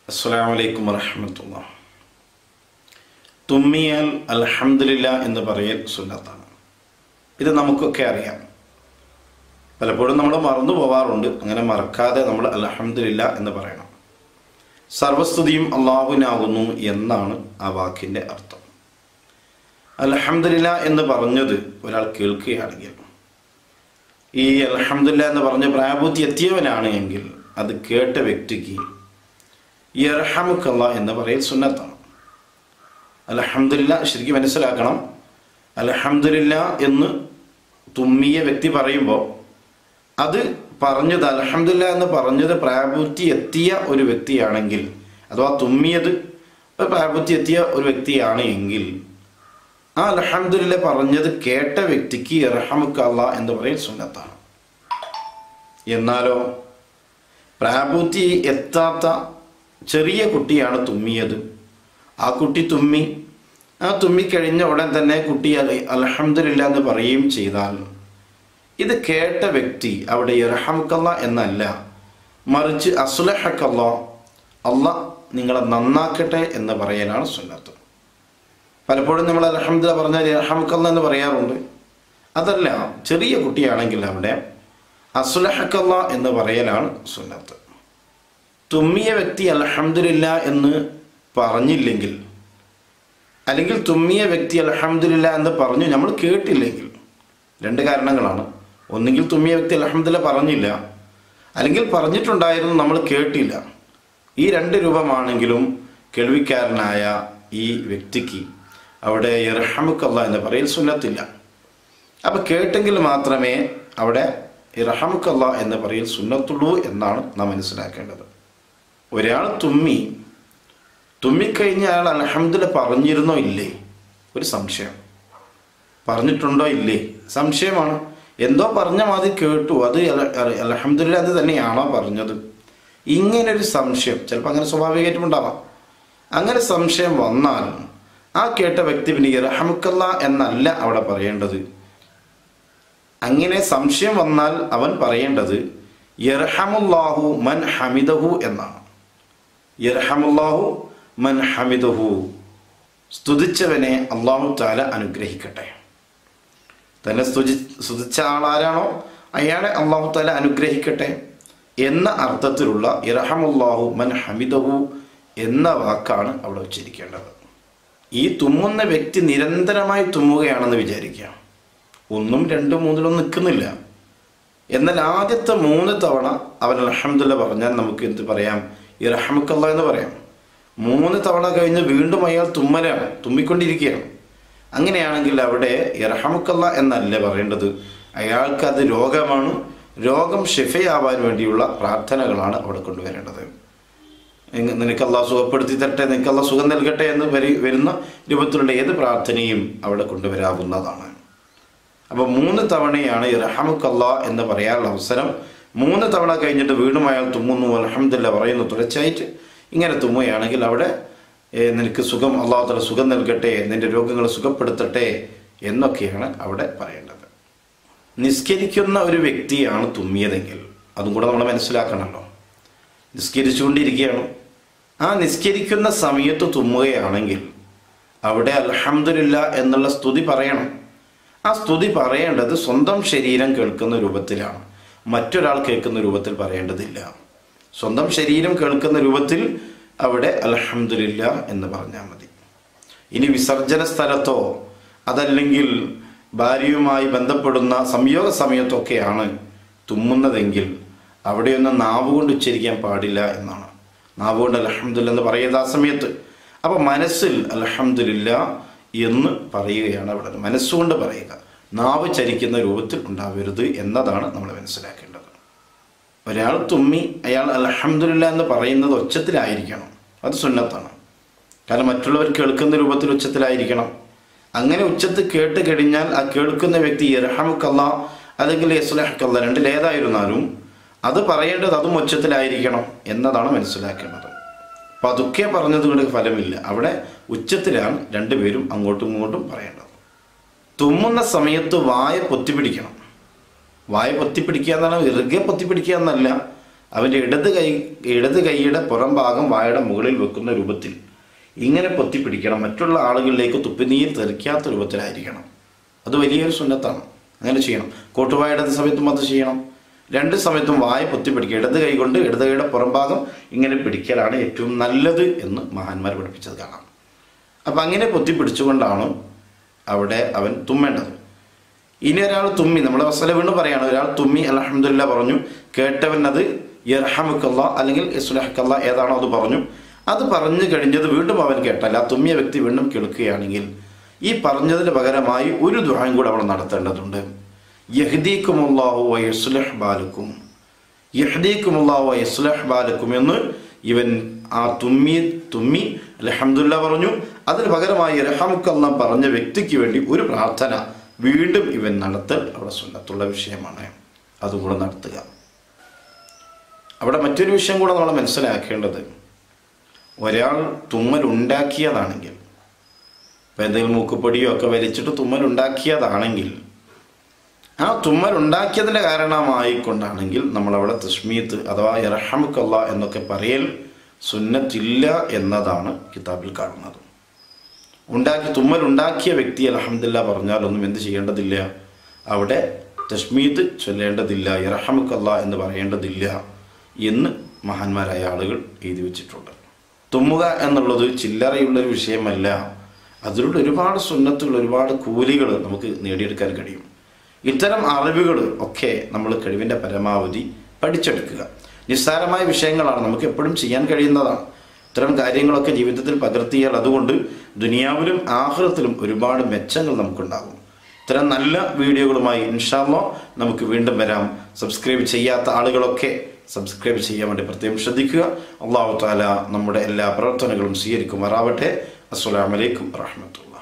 അസ്സലാമു അലൈക്കും വറഹ്മത്തുള്ളാഹി. തുമ്മിയാൽ അൽഹംദുലില്ലാ എന്ന് പറയൽ സുന്നത്താണ്. ഇത് നമുക്കൊക്കെ അറിയാം. പലപ്പോഴും നമ്മൾ മറന്നു പോവാറുണ്ട്. അങ്ങനെ മറക്കാതെ നമ്മൾ അൽഹംദുലില്ലാ എന്ന് പറയണം. സർവസ്തുതിയും അള്ളാഹുവിനാകുന്നു എന്നാണ് ആ വാക്കിൻ്റെ അർത്ഥം. അൽഹംദുലില്ലാ എന്ന് പറഞ്ഞത് ഒരാൾ കേൾക്കുകയാണെങ്കിൽ, ഈ അൽഹംദുലില്ലാ എന്ന് പറഞ്ഞ പ്രായപൂർത്തി എത്തിയവനാണ് എങ്കിൽ അത് കേട്ട വ്യക്തിക്ക് യർഹമുക്കല്ലാഹ് എന്ന് പറയൽ സുന്നത്താണ്. അൽഹംദുലില്ലാ ശരിക്കും മനസ്സിലാക്കണം. അൽഹംദുലില്ലാ എന്ന് തുമ്മിയ വ്യക്തി പറയുമ്പോൾ അത് പറഞ്ഞത് അൽഹംദുലില്ലാ എന്ന് പറഞ്ഞത് പ്രായപൂർത്തി എത്തിയ ഒരു വ്യക്തിയാണെങ്കിൽ, അഥവാ തുമ്മിയത് പ്രായപൂർത്തി എത്തിയ ഒരു വ്യക്തിയാണ് എങ്കിൽ ആ അൽഹംദുലില്ലാ പറഞ്ഞത് കേട്ട വ്യക്തിക്ക് യർഹമുക്കല്ലാഹ് എന്ന് പറയൽ സുന്നത്താണ്. എന്നാലോ പ്രായപൂർത്തി എത്താത്ത ചെറിയ കുട്ടിയാണ് തുമ്മിയത്. ആ കുട്ടി തുമ്മിക്കഴിഞ്ഞ ഉടൻ തന്നെ കുട്ടി അൽഹംദുലില്ലാ എന്ന് പറയുകയും ചെയ്താൽ ഇത് കേട്ട വ്യക്തി അവിടെ യർഹമുക്കല്ലാഹ് എന്നല്ല, മറിച്ച് അസ്ലഹക്കല്ലാഹ്, അല്ലാഹ് നിങ്ങളെ നന്നാക്കട്ടെ എന്ന് പറയലാണ് സുന്നത്ത്. പലപ്പോഴും നമ്മൾ അൽഹംദുലില്ലാ പറഞ്ഞാൽ യർഹമുക്കല്ലാഹ് എന്ന് പറയാറുണ്ട്. അതല്ല, ചെറിയ കുട്ടിയാണെങ്കിൽ അവിടെ അസ്ലഹക്കല്ലാഹ് എന്ന് പറയലാണ് സുന്നത്ത്. തുമ്മിയ വ്യക്തി അൽഹംദുലില്ലാ എന്ന് പറഞ്ഞില്ലെങ്കിൽ, അല്ലെങ്കിൽ തുമ്മിയ വ്യക്തി അൽഹംദുലില്ലാ എന്ന് പറഞ്ഞു നമ്മൾ കേട്ടില്ലെങ്കിൽ, രണ്ട് കാരണങ്ങളാണ്. ഒന്നുകിൽ തുമ്മിയ വ്യക്തി അൽഹംദുലില്ലാ പറഞ്ഞില്ല, അല്ലെങ്കിൽ പറഞ്ഞിട്ടുണ്ടായിരുന്നു നമ്മൾ കേട്ടില്ല. ഈ രണ്ട് രൂപമാണെങ്കിലും കേൾവിക്കാരനായ ഈ വ്യക്തിക്ക് അവിടെ യർഹമുക്കല്ലാഹ് എന്ന് പറയൽ സുന്നത്തില്ല. അപ്പം കേട്ടെങ്കിൽ മാത്രമേ അവിടെ യർഹമുക്കല്ലാഹ് എന്ന് പറയൽ സുന്നത്തുള്ളൂ എന്നാണ് നാം മനസ്സിലാക്കേണ്ടത്. ഒരാൾ തുമ്മിക്കഴിഞ്ഞ ആൾ അൽഹംദുലില്ലാ പറഞ്ഞിരുന്നോ ഇല്ലേ, ഒരു സംശയം. പറഞ്ഞിട്ടുണ്ടോ ഇല്ലേ, സംശയമാണ്. എന്തോ പറഞ്ഞ മാതിരി കേട്ടു, അത് അൽഹംദുലില്ലാ അത് തന്നെയാണോ പറഞ്ഞത്, ഇങ്ങനൊരു സംശയം ചിലപ്പോൾ അങ്ങനെ സ്വാഭാവികമായിട്ടും ഉണ്ടാവാം. അങ്ങനെ സംശയം വന്നാൽ ആ കേട്ട വ്യക്തി പിന്നെ യർഹമുക്കല്ലാഹ് എന്നല്ല അവിടെ പറയേണ്ടത്. അങ്ങനെ സംശയം വന്നാൽ അവൻ പറയേണ്ടത് യർഹമുല്ലാഹു മൻ ഹമിദഹു എന്നാണ്. യർഹമുല്ലാഹു മൻ ഹമിദഹു, സ്തുതിച്ചവനെ അല്ലാഹു തആല അനുഗ്രഹിക്കട്ടെ. തന്നെ സ്തുതിച്ച ആളാരാണോ അയാളെ അല്ലാഹു തആല അനുഗ്രഹിക്കട്ടെ എന്ന അർത്ഥത്തിലുള്ള യർഹമുല്ലാഹു മൻ ഹമിദഹു എന്ന വാക്കാണ് അവിടെ ഉച്ചരിക്കേണ്ടത്. ഈ തുമ്മുന്ന വ്യക്തി നിരന്തരമായി തുമ്മുകയാണെന്ന് വിചാരിക്കുക. ഒന്നും രണ്ടും മൂന്നിലൊന്നും നിൽക്കുന്നില്ല. എന്നാൽ ആദ്യത്തെ 3 തവണ അവൻ അൽഹംദുലില്ലാ പറഞ്ഞാൽ നമുക്ക് എന്ത് പറയാം, യർഹമുക്കല്ലാഹ് എന്ന് പറയാം. 3 തവണ കഴിഞ്ഞ് വീണ്ടും അയാൾ തുമ്മിക്കൊണ്ടിരിക്കുകയാണ്. അങ്ങനെയാണെങ്കിൽ അവിടെ യർഹമുക്കല്ലാഹ് എന്നല്ല പറയേണ്ടത്. അയാൾക്കത് രോഗമാണ്. രോഗം ഷിഫയാവാൻ വേണ്ടിയുള്ള പ്രാർത്ഥനകളാണ് അവിടെ കൊണ്ടുവരേണ്ടത്. നിനക്ക് അല്ലാഹ് സുഖപ്പെടുത്തി തരട്ടെ, നിനക്ക് അല്ലാഹ് സുഖം നൽകട്ടെ എന്ന് വരുന്ന രൂപത്തിലുള്ള ഏത് പ്രാർത്ഥനയും അവിടെ കൊണ്ടുവരാവുന്നതാണ്. അപ്പോൾ 3 തവണയാണ് യർഹമുക്കല്ലാഹ് എന്ന് പറയാനുള്ള അവസരം. 3 തവണ കഴിഞ്ഞിട്ട് വീണ്ടും അയാൾ തുമ്മുന്നു, അൽഹംദുലില്ലാ പറയുന്നു തുടർച്ചയായിട്ട്. ഇങ്ങനെ തുമ്മുകയാണെങ്കിൽ അവിടെ നിനക്ക് സുഖം, അല്ലാഹു തആല സുഖം നൽകട്ടെ, നിന്റെ രോഗങ്ങൾ സുഖപ്പെടുത്തട്ടെ എന്നൊക്കെയാണ് അവിടെ പറയേണ്ടത്. നിസ്കരിക്കുന്ന ഒരു വ്യക്തിയാണ് തുമ്മിയതെങ്കിൽ അതും കൂടെ നമ്മൾ മനസ്സിലാക്കണമല്ലോ. നിസ്കരിച്ചുകൊണ്ടിരിക്കുകയാണ്, ആ നിസ്കരിക്കുന്ന സമയത്ത് തുമ്മുകയാണെങ്കിൽ അവിടെ അൽഹംദുലില്ലാ എന്നുള്ള സ്തുതി പറയണം. ആ സ്തുതി പറയേണ്ടത് സ്വന്തം ശരീരം കേൾക്കുന്ന രൂപത്തിലാണ്, മറ്റൊരാൾ കേൾക്കുന്ന രൂപത്തിൽ പറയേണ്ടതില്ല. സ്വന്തം ശരീരം കേൾക്കുന്ന രൂപത്തിൽ അവിടെ അൽഹംദുലില്ലാ എന്ന് പറഞ്ഞാൽ മതി. ഇനി വിസർജന സ്ഥലത്തോ അതല്ലെങ്കിൽ ഭാര്യയുമായി ബന്ധപ്പെടുന്ന സംയോഗ സമയത്തൊക്കെയാണ് തുമ്മുന്നതെങ്കിൽ അവിടെയൊന്നും നാവ് കൊണ്ട് ഉച്ചരിക്കാൻ പാടില്ല എന്നാണ്. നാവ് കൊണ്ട് അൽഹംദുലില്ലാ എന്ന് പറയുന്നത് ആ സമയത്ത്. അപ്പോൾ മനസ്സിൽ അൽഹംദുലില്ലാ എന്ന് പറയുകയാണ് അവിടെ. മനസ്സുകൊണ്ട് പറയുക, നാവ് ചരിക്കുന്ന രൂപത്തിൽ ഉണ്ടാവരുത് എന്നതാണ് നമ്മൾ മനസ്സിലാക്കേണ്ടത്. ഒരാൾ തുമ്മി അയാൾ അൽഹംദുലില്ലാ എന്ന് പറയുന്നത് ഉച്ചത്തിലായിരിക്കണം, അത് സുന്നത്താണ്. കാരണം മറ്റുള്ളവർ കേൾക്കുന്ന രൂപത്തിൽ ഉച്ചത്തിലായിരിക്കണം. അങ്ങനെ ഉച്ചത്തിൽ കേട്ട് കഴിഞ്ഞാൽ ആ കേൾക്കുന്ന വ്യക്തി യർഹമുക്കല്ലാഹ് അല്ലെങ്കിൽ യസ്ലഹക്കല്ലാഹ് രണ്ടിലേതായിരുന്നാലും അത് പറയേണ്ടത് അതും ഉച്ചത്തിലായിരിക്കണം എന്നതാണ് മനസ്സിലാക്കേണ്ടത്. പതുക്കെ പറഞ്ഞത് കൊണ്ട് ഫലമില്ല, അവിടെ ഉച്ചത്തിലാണ് രണ്ടുപേരും അങ്ങോട്ടും ഇങ്ങോട്ടും പറയേണ്ടത്. തുമ്മുന്ന സമയത്ത് വായ പൊത്തിപ്പിടിക്കണം. വായ പൊത്തിപ്പിടിക്കുക എന്നാണ് ഇറുകെ പൊത്തിപ്പിടിക്കുക എന്നല്ല, അവൻ്റെ ഇടത് കൈയുടെ പുറം ഭാഗം വായുടെ മുകളിൽ വെക്കുന്ന രൂപത്തിൽ ഇങ്ങനെ പൊത്തിപ്പിടിക്കണം. മറ്റുള്ള ആളുകളിലേക്ക് തുപ്പിനീർ തെറിക്കാത്ത രൂപത്തിലായിരിക്കണം. അത് വലിയൊരു സുന്നത്താണ്. അങ്ങനെ ചെയ്യണം. കോട്ടുവായുടെ സമയത്തും അത് ചെയ്യണം. രണ്ട് സമയത്തും വായ പൊത്തിപ്പിടിക്കുക. ഇടത് കൈ കൊണ്ട് ഇടത് കൈയുടെ പുറം ഭാഗം ഇങ്ങനെ പിടിക്കലാണ് ഏറ്റവും നല്ലത് എന്ന് മഹാന്മാർ പഠിപ്പിച്ചത് കാണാം. അപ്പം അങ്ങനെ പൊത്തിപ്പിടിച്ചുകൊണ്ടാണ് അവിടെ അവൻ തുമ്മേണ്ടത്. ഇനി ഒരാൾ തുമ്മി, നമ്മുടെ മസല വീണ്ടും പറയാണ്, ഒരാൾ തുമ്മി അൽഹംദുലില്ലാ പറഞ്ഞു, കേട്ടവൻ അത് യർഹമുക്കല്ലാ അല്ലെങ്കിൽ യസ്ലഹക്കല്ലാ ഏതാണോ അത് പറഞ്ഞു. അത് പറഞ്ഞു കഴിഞ്ഞത് വീണ്ടും അവൻ കേട്ടല്ല, ആ തുമ്മിയ വ്യക്തി വീണ്ടും കേൾക്കുകയാണെങ്കിൽ ഈ പറഞ്ഞതിന് പകരമായി ഒരു ദുആയും കൂടെ അവിടെ നടത്തേണ്ടതുണ്ട്. യഹ്ദീകുമുല്ലാഹു വയസ്ലഹ് ബാലക്കും, യഹ്ദീകുമുല്ലാഹു വയസ്ലഹ് ബാലക്കും എന്ന് ഇവൻ ആ തുമ്മി അൽഹംദുലില്ലാ പറഞ്ഞു. അതിന് പകരമായി യർഹമുക്കല്ലാ പറഞ്ഞ വ്യക്തിക്ക് വേണ്ടി ഒരു പ്രാർത്ഥന വീണ്ടും ഇവൻ നടത്തൽ അവിടെ സുന്നത്തുള്ള വിഷയമാണ്. അതുകൂടെ നടത്തുക. അവിടെ മറ്റൊരു വിഷയം കൂടെ നമ്മൾ മനസ്സിലാക്കേണ്ടത്, ഒരാൾ തുമ്മലുണ്ടാക്കിയതാണെങ്കിൽ, ഇപ്പം എന്തെങ്കിലും മൂക്കുപൊടിയോ ഒക്കെ വലിച്ചിട്ട് തുമ്മലുണ്ടാക്കിയതാണെങ്കിൽ, ആ തുമ്മലുണ്ടാക്കിയതിൻ്റെ കാരണമായിക്കൊണ്ടാണെങ്കിൽ നമ്മളവിടെ തസ്മീത്ത് അഥവാ യർഹമുക്കല്ലാ എന്നൊക്കെ പറയൽ സുന്നത്തില്ല എന്നതാണ് കിതാബിൽ കാണുന്നത്. തുമ്മലുണ്ടാക്കിയ വ്യക്തി അൽഹംദുലില്ലാ പറഞ്ഞാലൊന്നും എന്ത് ചെയ്യേണ്ടതില്ല, അവിടെ തസ്മീത്ത് ചൊല്ലേണ്ടതില്ല, യർഹമുക്കല്ലാ എന്ന് പറയേണ്ടതില്ല എന്ന് മഹാന്മാരായ ആളുകൾ എഴുതി വെച്ചിട്ടുണ്ട്. തുമ്മുക എന്നുള്ളത് ചില്ലറയുള്ളൊരു വിഷയമല്ല. അതിലുള്ള ഒരുപാട് സുന്നത്തുകൾ, ഒരുപാട് കൂലികൾ നമുക്ക് നേടിയെടുക്കാൻ കഴിയും. ഇത്തരം അറിവുകൾ ഒക്കെ നമ്മൾ കഴിവിൻ്റെ പരമാവധി പഠിച്ചെടുക്കുക. നിസ്സാരമായ വിഷയങ്ങളാണ്, നമുക്ക് എപ്പോഴും ചെയ്യാൻ കഴിയുന്നതാണ്. ഇത്തരം കാര്യങ്ങളൊക്കെ ജീവിതത്തിൽ പകർത്തിയാൽ അതുകൊണ്ട് ദുനിയാവിലും ആഖിറത്തിലും ഒരുപാട് മെച്ചങ്ങൾ നമുക്കുണ്ടാകും. ഇത്തരം നല്ല വീഡിയോകളുമായി ഇൻഷാ അല്ലാഹ് നമുക്ക് വീണ്ടും വരാം. സബ്സ്ക്രൈബ് ചെയ്യാത്ത ആളുകളൊക്കെ സബ്സ്ക്രൈബ് ചെയ്യാൻ വേണ്ടി പ്രത്യേകം ശ്രദ്ധിക്കുക. അല്ലാഹു തആല നമ്മുടെ എല്ലാ പ്രവർത്തനങ്ങളും സ്വീകരിക്കുമാറാവട്ടെ. അസ്സലാമു അലൈക്കും വറഹ്മത്തുള്ളാഹി.